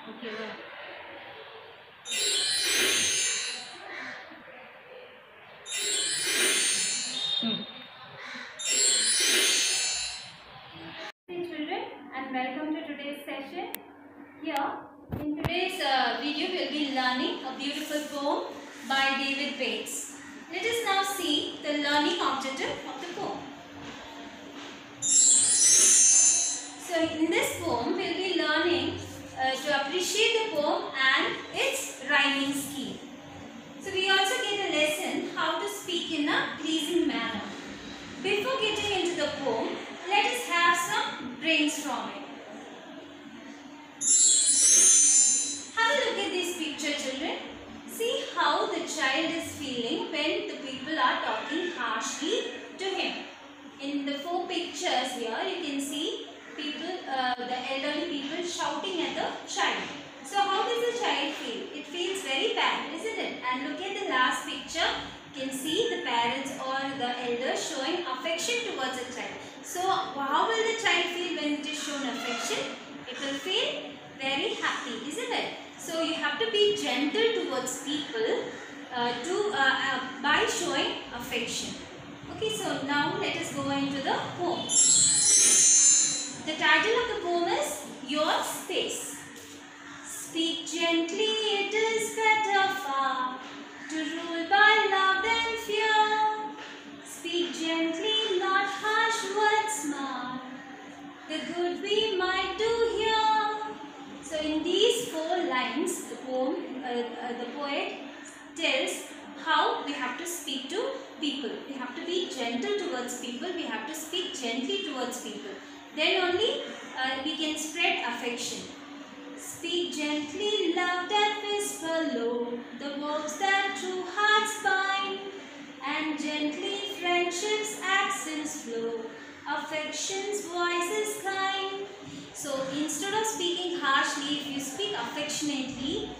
Okay, well. Hey children, and welcome to today's session. Here, in today's video, we'll be learning a beautiful poem by David Bates. Let us now see the learning objective of the poem. So, in this poem, we'll be learning to appreciate the poem and its rhyming scheme. So, we also get a lesson how to speak in a pleasing manner. Before getting into the poem, let us have some brainstorming. Have a look at this picture, children. See how the child is feeling when the people are talking harshly to him. In the four pictures here, you can see people, the elderly people shouting at the child. So how does the child feel? It feels very bad, isn't it? And look at the last picture. You can see the parents or the elders showing affection towards the child. So how will the child feel when it is shown affection? It will feel very happy, isn't it? So you have to be gentle towards people by showing affection. Okay, so now let us go into the poem. The title of the poem is Your Space. Speak gently, it is better far to rule by love than fear. Speak gently, not harsh words smart, the good we might do here. So in these four lines, the poet tells how we have to speak to people. We have to be gentle towards people. We have to speak gently towards people. Then only we can spread affection. Speak gently, love that whisper low, the words that true hearts bind, and gently friendship's accents flow, affection's voice is kind. So instead of speaking harshly, if you speak affectionately,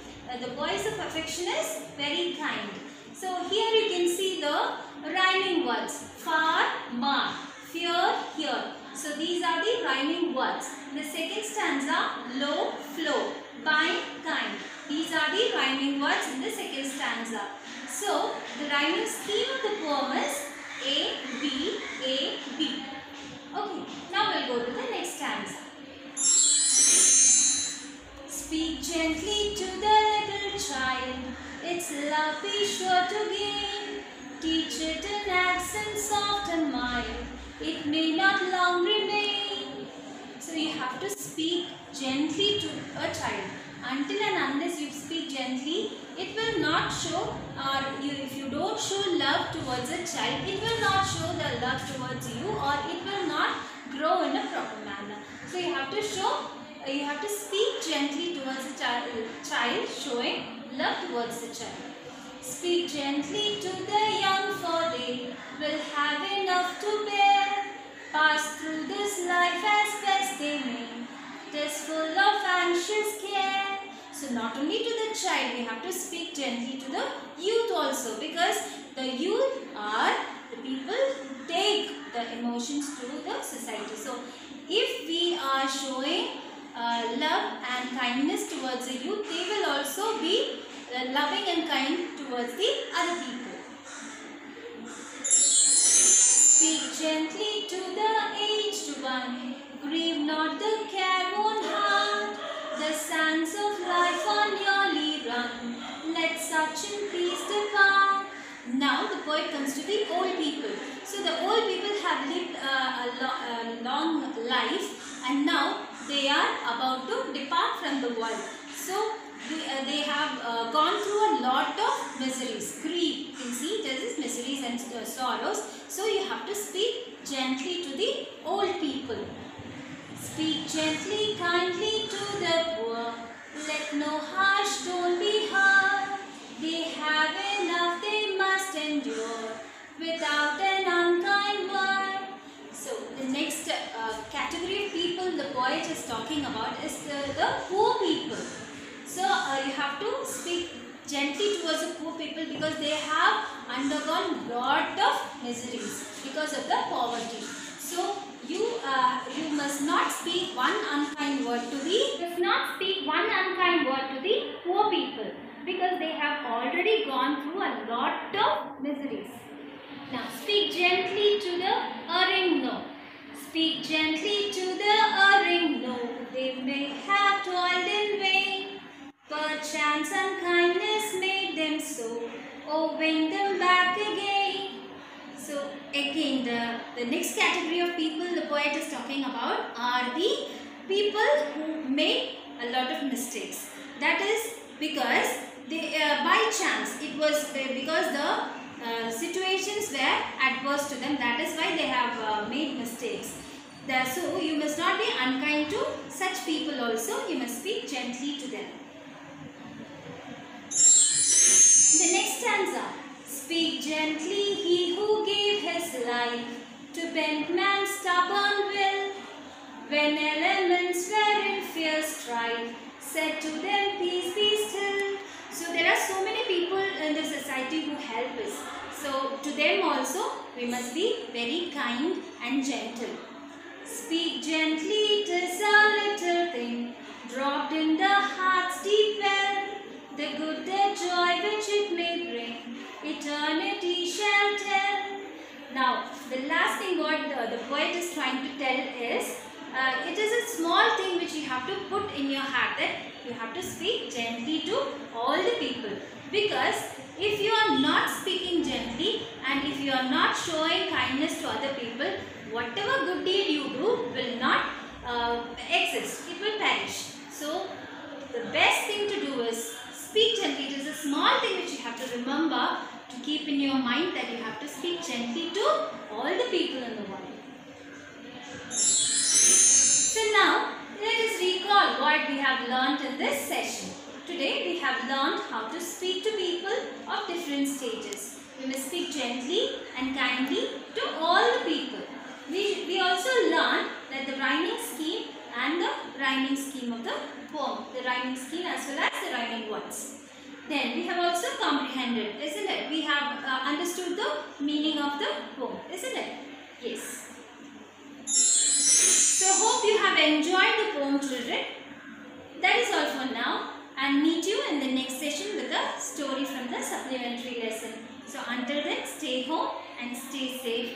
the voice of affection is very kind. So here you can see the rhyming words, far, mar, fear, here. So these are the rhyming words. The second stanza, low, flow, bind, kind. These are the rhyming words in the second stanza. So the rhyming scheme of the poem is A, B, A, B. Okay, now we'll go to the next stanza. Speak gently to the little child, its love be sure to gain. Teach it in accents soft and mild, it may not long remain. So you have to speak gently to a child. Until and unless you speak gently, it will not show, if you don't show love towards a child, it will not show the love towards you, or it will not grow in a proper manner. So you have to speak gently towards the child, showing love towards the child. Speak gently to the young, for they will have enough to bear. Pass through this life as best they may. It is full of anxious care. So not only to the child, we have to speak gently to the youth also, because the youth are the people who take the emotions to the society. So if we are showing love and kindness towards the youth, they will also be loving and kind towards the other people. Speak gently to the aged one, grieve not the careworn heart. The sands of life are nearly run, let such in peace depart. Now the poet comes to the old people. So the old people have lived a long life, and now they are about to depart from the world. So they have gone through a lot of miseries, grief. You can see there is miseries and sorrows. So you have to speak gently to the old people. Speak gently, kindly to the poor. Let no harsh tone be heard. They have enough, they must endure without an unkind word. So the next category of people the poet is talking about is the poor people. So you have to speak gently towards the poor people, because they have undergone lot of miseries because of the poverty. So you must not speak one unkind word gone through a lot of miseries. Now speak gently to the erring no. Speak gently to the erring no. They may have toiled in vain. Perchance unkindness made them so. Oh, bring them back again. So again the next category of people the poet is talking about are the people who made a lot of mistakes. That is because they by chance it was because the situations were adverse to them. That is why they have made mistakes. So you must not be unkind to such people also. You must speak gently to them. The next stanza. Speak gently, he who gave his life to bend man's stubborn will. When elements were in fierce strife, said to them, peace be still. So there are so many people in the society who help us. So to them also we must be very kind and gentle. Speak gently, 'tis a little thing, dropped in the heart's deep well. The good, the joy which it may bring, eternity shall tell. Now, the last thing what the poet is trying to tell is, it is a small thing which you have to put in your heart, that you have to speak gently to all the people. Because if you are not speaking gently and if you are not showing kindness to other people, whatever good deed you do will not exist. It will perish. So, the best thing to do is speak gently. It is a small thing which you have to remember to keep in your mind, that you have to speak gently to all the people in the world. So now, let us recall what we have learnt in this session. Today we have learnt how to speak to people of different stages. We must speak gently and kindly to all the people. We also learned that the rhyming scheme and the rhyming scheme of the poem. The rhyming scheme as well as the rhyming words. Then we have also comprehended, isn't it? We have understood the meaning of the poem, isn't it? Yes. So hope you have enjoyed the poem, children. That is all for now, and meet you in the next session with a story from the supplementary lesson. So until then, stay home and stay safe.